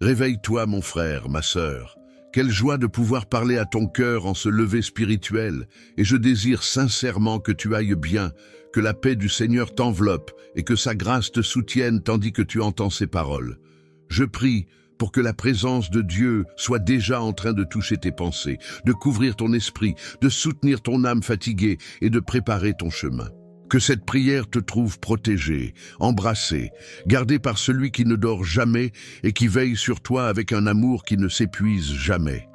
Réveille-toi, mon frère, ma sœur. Quelle joie de pouvoir parler à ton cœur en ce lever spirituel, et je désire sincèrement que tu ailles bien, que la paix du Seigneur t'enveloppe et que sa grâce te soutienne tandis que tu entends ses paroles. Je prie pour que la présence de Dieu soit déjà en train de toucher tes pensées, de couvrir ton esprit, de soutenir ton âme fatiguée et de préparer ton chemin. Que cette prière te trouve protégé, embrassé, gardé par celui qui ne dort jamais et qui veille sur toi avec un amour qui ne s'épuise jamais.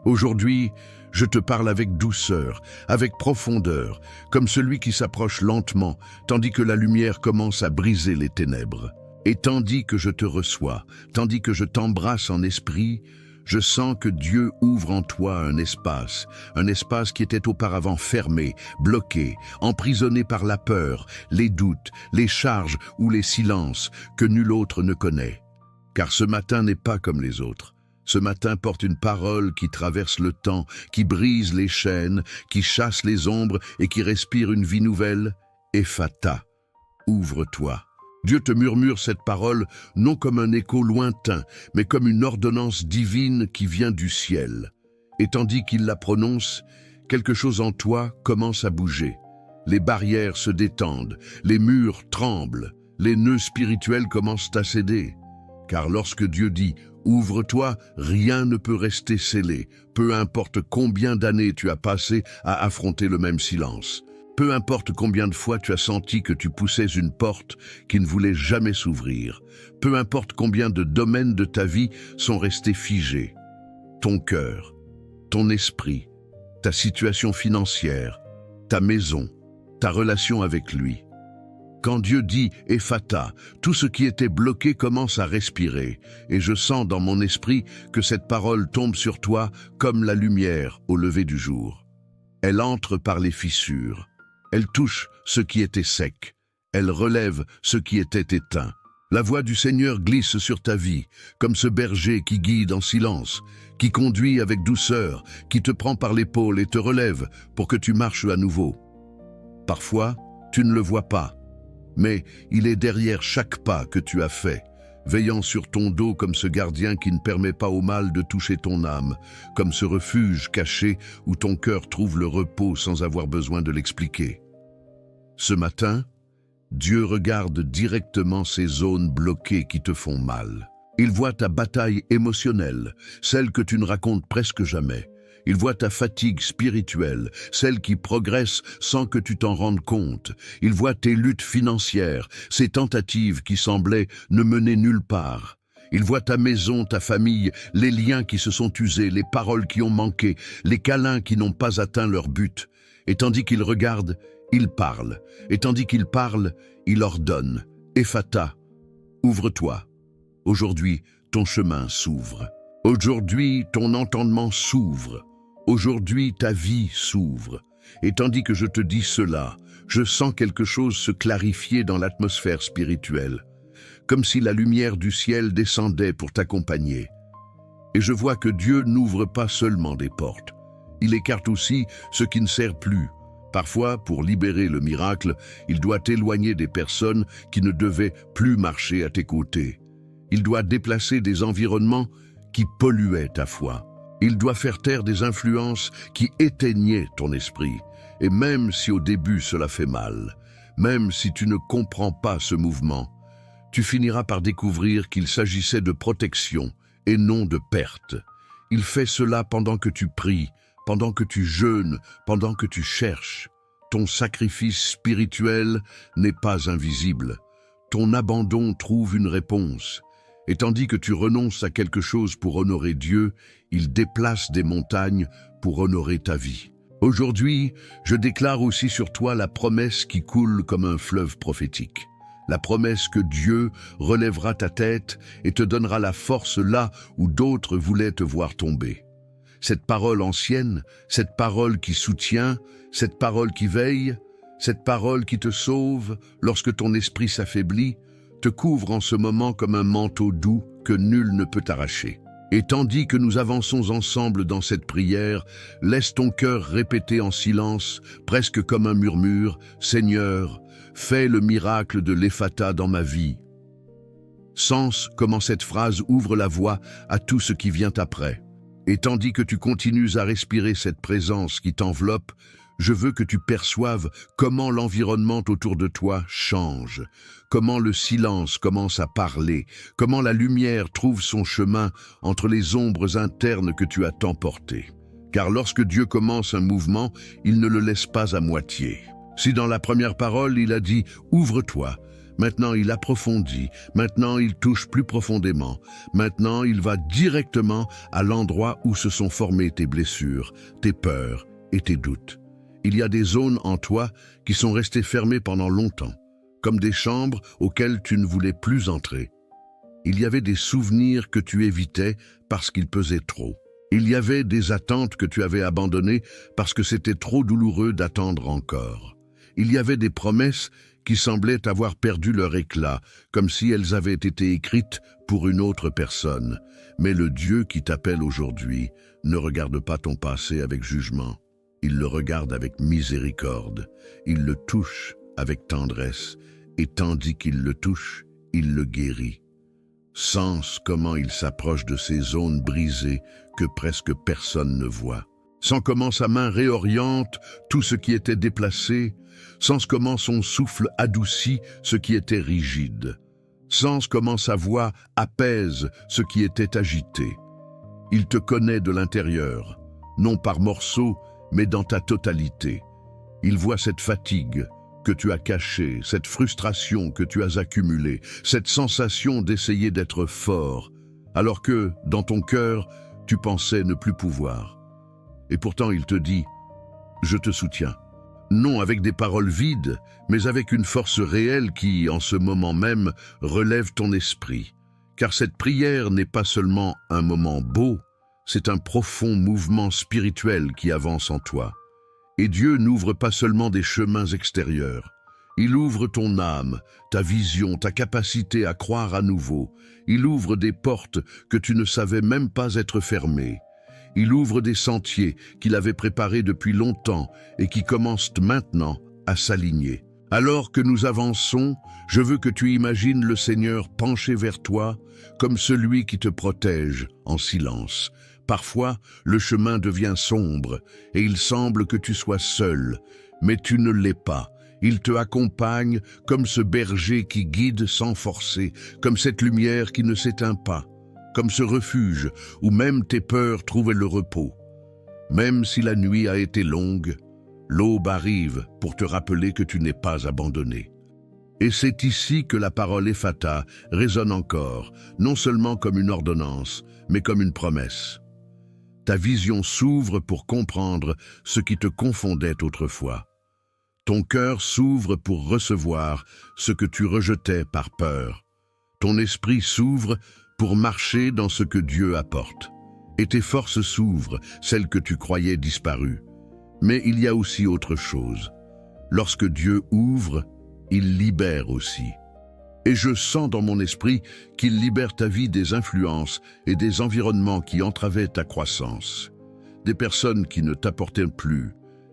Aujourd'hui, je te parle avec douceur, avec profondeur, comme celui qui s'approche lentement, tandis que la lumière commence à briser les ténèbres. Et tandis que je te reçois, tandis que je t'embrasse en esprit, je sens que Dieu ouvre en toi un espace qui était auparavant fermé, bloqué, emprisonné par la peur, les doutes, les charges ou les silences que nul autre ne connaît. Car ce matin n'est pas comme les autres. Ce matin porte une parole qui traverse le temps, qui brise les chaînes, qui chasse les ombres et qui respire une vie nouvelle. Ephata, ouvre-toi. Dieu te murmure cette parole non comme un écho lointain, mais comme une ordonnance divine qui vient du ciel. Et tandis qu'il la prononce, quelque chose en toi commence à bouger. Les barrières se détendent, les murs tremblent, les nœuds spirituels commencent à céder. Car lorsque Dieu dit « Ouvre-toi », rien ne peut rester scellé, peu importe combien d'années tu as passé à affronter le même silence. Peu importe combien de fois tu as senti que tu poussais une porte qui ne voulait jamais s'ouvrir. Peu importe combien de domaines de ta vie sont restés figés. Ton cœur, ton esprit, ta situation financière, ta maison, ta relation avec lui. Quand Dieu dit « Ephata », tout ce qui était bloqué commence à respirer, et je sens dans mon esprit que cette parole tombe sur toi comme la lumière au lever du jour. Elle entre par les fissures. Elle touche ce qui était sec. Elle relève ce qui était éteint. La voix du Seigneur glisse sur ta vie, comme ce berger qui guide en silence, qui conduit avec douceur, qui te prend par l'épaule et te relève pour que tu marches à nouveau. Parfois, tu ne le vois pas, mais il est derrière chaque pas que tu as fait, veillant sur ton dos comme ce gardien qui ne permet pas au mal de toucher ton âme, comme ce refuge caché où ton cœur trouve le repos sans avoir besoin de l'expliquer. Ce matin, Dieu regarde directement ces zones bloquées qui te font mal. Il voit ta bataille émotionnelle, celle que tu ne racontes presque jamais. Il voit ta fatigue spirituelle, celle qui progresse sans que tu t'en rendes compte. Il voit tes luttes financières, ces tentatives qui semblaient ne mener nulle part. Il voit ta maison, ta famille, les liens qui se sont usés, les paroles qui ont manqué, les câlins qui n'ont pas atteint leur but. Et tandis qu'il regarde, il parle. Et tandis qu'il parle, il ordonne. Ephata, ouvre-toi. Aujourd'hui, ton chemin s'ouvre. Aujourd'hui, ton entendement s'ouvre. Aujourd'hui, ta vie s'ouvre. Et tandis que je te dis cela, je sens quelque chose se clarifier dans l'atmosphère spirituelle, comme si la lumière du ciel descendait pour t'accompagner. Et je vois que Dieu n'ouvre pas seulement des portes. Il écarte aussi ce qui ne sert plus. Parfois, pour libérer le miracle, il doit éloigner des personnes qui ne devaient plus marcher à tes côtés. Il doit déplacer des environnements qui polluaient ta foi. Il doit faire taire des influences qui éteignaient ton esprit. Et même si au début cela fait mal, même si tu ne comprends pas ce mouvement, tu finiras par découvrir qu'il s'agissait de protection et non de perte. Il fait cela pendant que tu pries, pendant que tu jeûnes, pendant que tu cherches. Ton sacrifice spirituel n'est pas invisible. Ton abandon trouve une réponse. Et tandis que tu renonces à quelque chose pour honorer Dieu, il déplace des montagnes pour honorer ta vie. Aujourd'hui, je déclare aussi sur toi la promesse qui coule comme un fleuve prophétique. La promesse que Dieu relèvera ta tête et te donnera la force là où d'autres voulaient te voir tomber. Cette parole ancienne, cette parole qui soutient, cette parole qui veille, cette parole qui te sauve lorsque ton esprit s'affaiblit, te couvre en ce moment comme un manteau doux que nul ne peut arracher. Et tandis que nous avançons ensemble dans cette prière, laisse ton cœur répéter en silence, presque comme un murmure, « Seigneur, fais le miracle de l'Ephata dans ma vie. Sens comment cette phrase ouvre la voie à tout ce qui vient après. Et tandis que tu continues à respirer cette présence qui t'enveloppe, je veux que tu perçoives comment l'environnement autour de toi change, comment le silence commence à parler, comment la lumière trouve son chemin entre les ombres internes que tu as tant portées. Car lorsque Dieu commence un mouvement, il ne le laisse pas à moitié. Si dans la première parole, il a dit « Ouvre-toi », maintenant il approfondit, maintenant il touche plus profondément, maintenant il va directement à l'endroit où se sont formées tes blessures, tes peurs et tes doutes. Il y a des zones en toi qui sont restées fermées pendant longtemps, comme des chambres auxquelles tu ne voulais plus entrer. Il y avait des souvenirs que tu évitais parce qu'ils pesaient trop. Il y avait des attentes que tu avais abandonnées parce que c'était trop douloureux d'attendre encore. Il y avait des promesses qui semblaient avoir perdu leur éclat, comme si elles avaient été écrites pour une autre personne. Mais le Dieu qui t'appelle aujourd'hui ne regarde pas ton passé avec jugement. Il le regarde avec miséricorde, il le touche avec tendresse, et tandis qu'il le touche, il le guérit. Sens comment il s'approche de ces zones brisées que presque personne ne voit. Sens comment sa main réoriente tout ce qui était déplacé, sens comment son souffle adoucit ce qui était rigide, sens comment sa voix apaise ce qui était agité. Il te connaît de l'intérieur, non par morceaux, mais dans ta totalité. Il voit cette fatigue que tu as cachée, cette frustration que tu as accumulée, cette sensation d'essayer d'être fort, alors que, dans ton cœur, tu pensais ne plus pouvoir. Et pourtant il te dit « Je te soutiens ». Non avec des paroles vides, mais avec une force réelle qui, en ce moment même, relève ton esprit. Car cette prière n'est pas seulement un moment beau, c'est un profond mouvement spirituel qui avance en toi. Et Dieu n'ouvre pas seulement des chemins extérieurs. Il ouvre ton âme, ta vision, ta capacité à croire à nouveau. Il ouvre des portes que tu ne savais même pas être fermées. Il ouvre des sentiers qu'il avait préparés depuis longtemps et qui commencent maintenant à s'aligner. Alors que nous avançons, je veux que tu imagines le Seigneur penché vers toi comme celui qui te protège en silence. Parfois, le chemin devient sombre et il semble que tu sois seul, mais tu ne l'es pas. Il te accompagne comme ce berger qui guide sans forcer, comme cette lumière qui ne s'éteint pas, comme ce refuge où même tes peurs trouvaient le repos. Même si la nuit a été longue, l'aube arrive pour te rappeler que tu n'es pas abandonné. Et c'est ici que la parole Ephata résonne encore, non seulement comme une ordonnance, mais comme une promesse. Ta vision s'ouvre pour comprendre ce qui te confondait autrefois. Ton cœur s'ouvre pour recevoir ce que tu rejetais par peur. Ton esprit s'ouvre pour marcher dans ce que Dieu apporte. Et tes forces s'ouvrent, celles que tu croyais disparues. Mais il y a aussi autre chose. Lorsque Dieu ouvre, il libère aussi. Et je sens dans mon esprit qu'il libère ta vie des influences et des environnements qui entravaient ta croissance. Des personnes qui ne t'apportaient plus,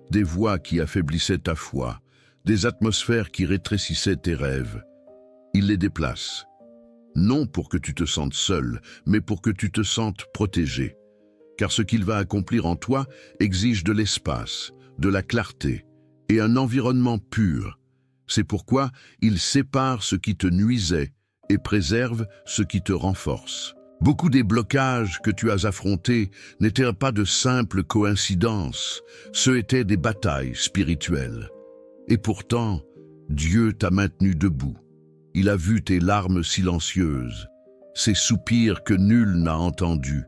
des voix qui affaiblissaient ta foi, des atmosphères qui rétrécissaient tes rêves. Il les déplace. Non pour que tu te sentes seul, mais pour que tu te sentes protégé. Car ce qu'il va accomplir en toi exige de l'espace, de la clarté et un environnement pur. C'est pourquoi il sépare ce qui te nuisait et préserve ce qui te renforce. Beaucoup des blocages que tu as affrontés n'étaient pas de simples coïncidences, ce étaient des batailles spirituelles. Et pourtant, Dieu t'a maintenu debout. Il a vu tes larmes silencieuses, ces soupirs que nul n'a entendus,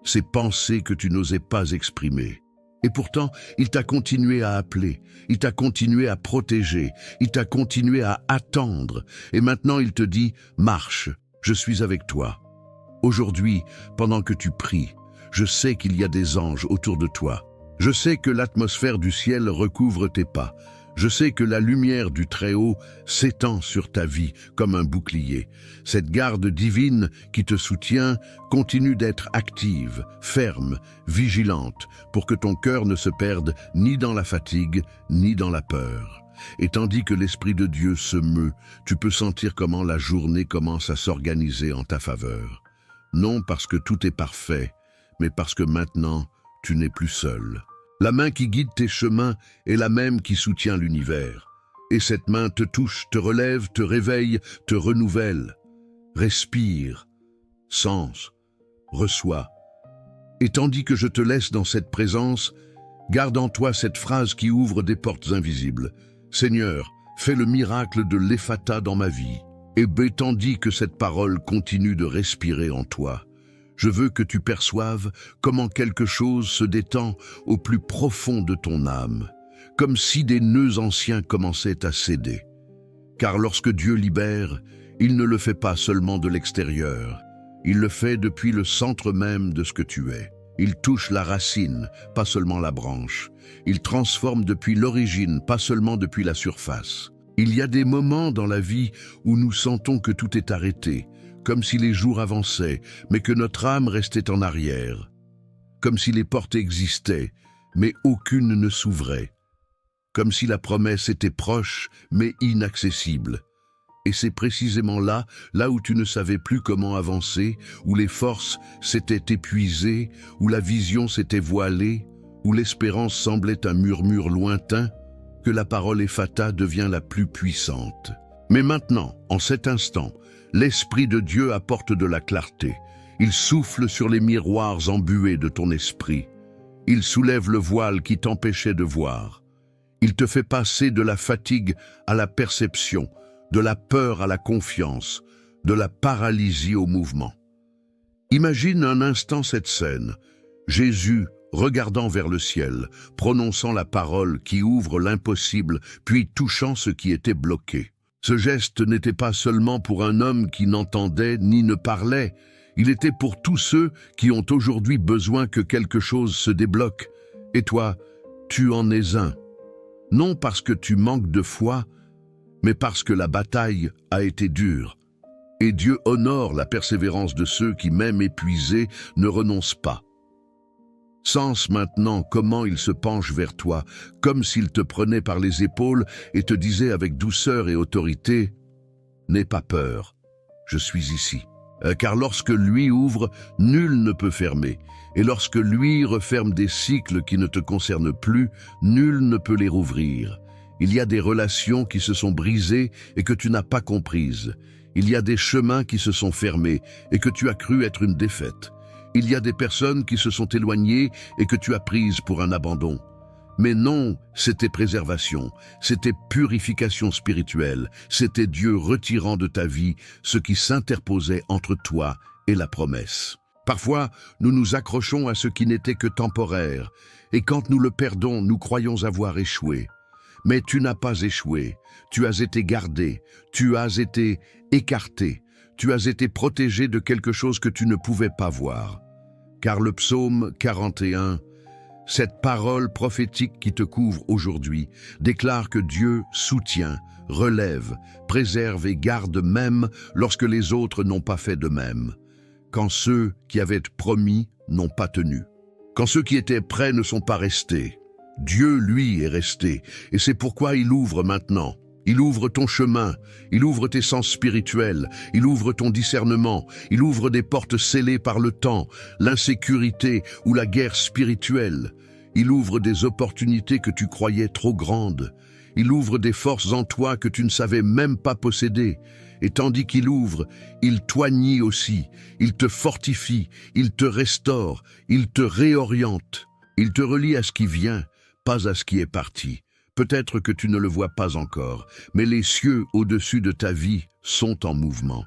ces pensées que tu n'osais pas exprimer. Et pourtant, il t'a continué à appeler, il t'a continué à protéger, il t'a continué à attendre. Et maintenant, il te dit « Marche, je suis avec toi ». Aujourd'hui, pendant que tu pries, je sais qu'il y a des anges autour de toi. Je sais que l'atmosphère du ciel recouvre tes pas. Je sais que la lumière du Très-Haut s'étend sur ta vie comme un bouclier. Cette garde divine qui te soutient continue d'être active, ferme, vigilante, pour que ton cœur ne se perde ni dans la fatigue, ni dans la peur. Et tandis que l'Esprit de Dieu se meut, tu peux sentir comment la journée commence à s'organiser en ta faveur. Non parce que tout est parfait, mais parce que maintenant, tu n'es plus seul. La main qui guide tes chemins est la même qui soutient l'univers. Et cette main te touche, te relève, te réveille, te renouvelle. Respire, sens, reçois. Et tandis que je te laisse dans cette présence, garde en toi cette phrase qui ouvre des portes invisibles. Seigneur, fais le miracle de l'Ephata dans ma vie. Et tandis que cette parole continue de respirer en toi, je veux que tu perçoives comment quelque chose se détend au plus profond de ton âme, comme si des nœuds anciens commençaient à céder. Car lorsque Dieu libère, il ne le fait pas seulement de l'extérieur, il le fait depuis le centre même de ce que tu es. Il touche la racine, pas seulement la branche. Il transforme depuis l'origine, pas seulement depuis la surface. Il y a des moments dans la vie où nous sentons que tout est arrêté, comme si les jours avançaient, mais que notre âme restait en arrière. Comme si les portes existaient, mais aucune ne s'ouvrait. Comme si la promesse était proche, mais inaccessible. Et c'est précisément là où tu ne savais plus comment avancer, où les forces s'étaient épuisées, où la vision s'était voilée, où l'espérance semblait un murmure lointain, que la parole Ephata devient la plus puissante. Mais maintenant, en cet instant, l'Esprit de Dieu apporte de la clarté. Il souffle sur les miroirs embués de ton esprit. Il soulève le voile qui t'empêchait de voir. Il te fait passer de la fatigue à la perception, de la peur à la confiance, de la paralysie au mouvement. Imagine un instant cette scène. Jésus, regardant vers le ciel, prononçant la parole qui ouvre l'impossible, puis touchant ce qui était bloqué. Ce geste n'était pas seulement pour un homme qui n'entendait ni ne parlait, il était pour tous ceux qui ont aujourd'hui besoin que quelque chose se débloque. Et toi, tu en es un. Non parce que tu manques de foi, mais parce que la bataille a été dure. Et Dieu honore la persévérance de ceux qui, même épuisés, ne renoncent pas. Sens maintenant comment il se penche vers toi, comme s'il te prenait par les épaules et te disait avec douceur et autorité « N'aie pas peur, je suis ici ». Car lorsque lui ouvre, nul ne peut fermer. Et lorsque lui referme des cycles qui ne te concernent plus, nul ne peut les rouvrir. Il y a des relations qui se sont brisées et que tu n'as pas comprises. Il y a des chemins qui se sont fermés et que tu as cru être une défaite. Il y a des personnes qui se sont éloignées et que tu as prises pour un abandon. Mais non, c'était préservation, c'était purification spirituelle, c'était Dieu retirant de ta vie ce qui s'interposait entre toi et la promesse. Parfois, nous nous accrochons à ce qui n'était que temporaire, et quand nous le perdons, nous croyons avoir échoué. Mais tu n'as pas échoué, tu as été gardé, tu as été écarté, tu as été protégé de quelque chose que tu ne pouvais pas voir. Car le psaume 41, cette parole prophétique qui te couvre aujourd'hui, déclare que Dieu soutient, relève, préserve et garde même lorsque les autres n'ont pas fait de même. Quand ceux qui avaient promis n'ont pas tenu. Quand ceux qui étaient prêts ne sont pas restés. Dieu, lui, est resté, et c'est pourquoi il ouvre maintenant. Il ouvre ton chemin, il ouvre tes sens spirituels, il ouvre ton discernement, il ouvre des portes scellées par le temps, l'insécurité ou la guerre spirituelle. Il ouvre des opportunités que tu croyais trop grandes. Il ouvre des forces en toi que tu ne savais même pas posséder. Et tandis qu'il ouvre, il t'oignit aussi, il te fortifie, il te restaure, il te réoriente. Il te relie à ce qui vient, pas à ce qui est parti. Peut-être que tu ne le vois pas encore, mais les cieux au-dessus de ta vie sont en mouvement.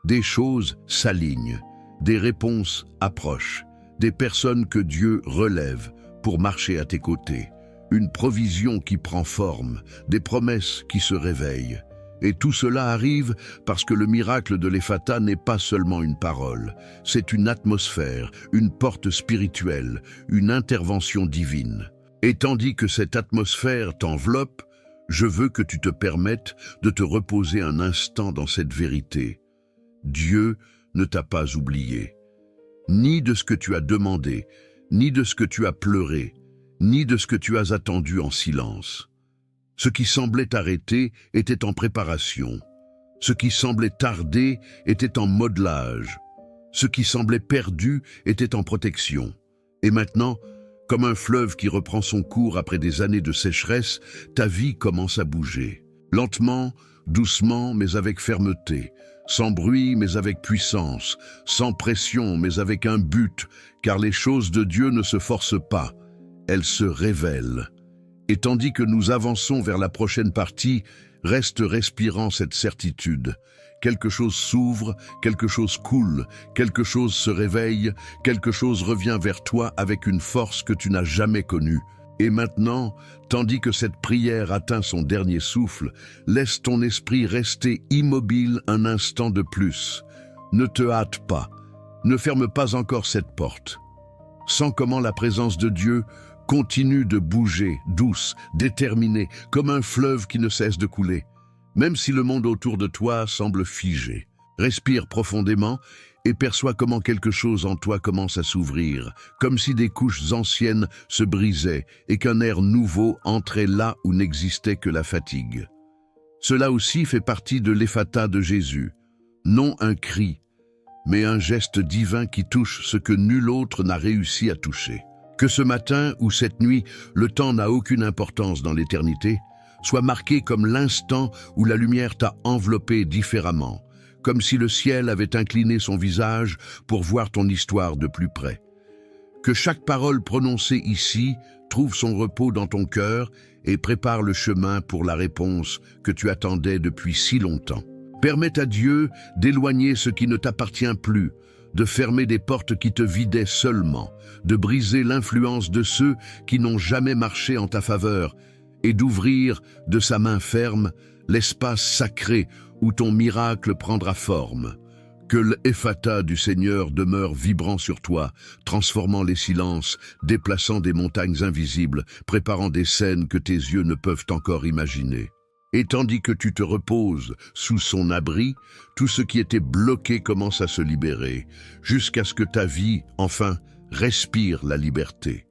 Des choses s'alignent, des réponses approchent, des personnes que Dieu relève pour marcher à tes côtés, une provision qui prend forme, des promesses qui se réveillent. Et tout cela arrive parce que le miracle de l'Ephata n'est pas seulement une parole, c'est une atmosphère, une porte spirituelle, une intervention divine. Et tandis que cette atmosphère t'enveloppe, je veux que tu te permettes de te reposer un instant dans cette vérité. Dieu ne t'a pas oublié, ni de ce que tu as demandé, ni de ce que tu as pleuré, ni de ce que tu as attendu en silence. Ce qui semblait arrêté était en préparation. Ce qui semblait tarder était en modelage. Ce qui semblait perdu était en protection. Et maintenant, comme un fleuve qui reprend son cours après des années de sécheresse, ta vie commence à bouger. Lentement, doucement, mais avec fermeté. Sans bruit, mais avec puissance. Sans pression, mais avec un but. Car les choses de Dieu ne se forcent pas. Elles se révèlent. Et tandis que nous avançons vers la prochaine partie, reste respirant cette certitude. Quelque chose s'ouvre, quelque chose coule, quelque chose se réveille, quelque chose revient vers toi avec une force que tu n'as jamais connue. Et maintenant, tandis que cette prière atteint son dernier souffle, laisse ton esprit rester immobile un instant de plus. Ne te hâte pas, ne ferme pas encore cette porte. Sens comment la présence de Dieu continue de bouger, douce, déterminée, comme un fleuve qui ne cesse de couler. Même si le monde autour de toi semble figé. Respire profondément et perçois comment quelque chose en toi commence à s'ouvrir, comme si des couches anciennes se brisaient et qu'un air nouveau entrait là où n'existait que la fatigue. Cela aussi fait partie de l'Ephata de Jésus. Non un cri, mais un geste divin qui touche ce que nul autre n'a réussi à toucher. Que ce matin ou cette nuit, le temps n'a aucune importance dans l'éternité, soit marqué comme l'instant où la lumière t'a enveloppé différemment, comme si le ciel avait incliné son visage pour voir ton histoire de plus près. Que chaque parole prononcée ici trouve son repos dans ton cœur et prépare le chemin pour la réponse que tu attendais depuis si longtemps. Permets à Dieu d'éloigner ce qui ne t'appartient plus, de fermer des portes qui te vidaient seulement, de briser l'influence de ceux qui n'ont jamais marché en ta faveur, et d'ouvrir de sa main ferme l'espace sacré où ton miracle prendra forme. Que l'Ephata du Seigneur demeure vibrant sur toi, transformant les silences, déplaçant des montagnes invisibles, préparant des scènes que tes yeux ne peuvent encore imaginer. Et tandis que tu te reposes sous son abri, tout ce qui était bloqué commence à se libérer, jusqu'à ce que ta vie, enfin, respire la liberté.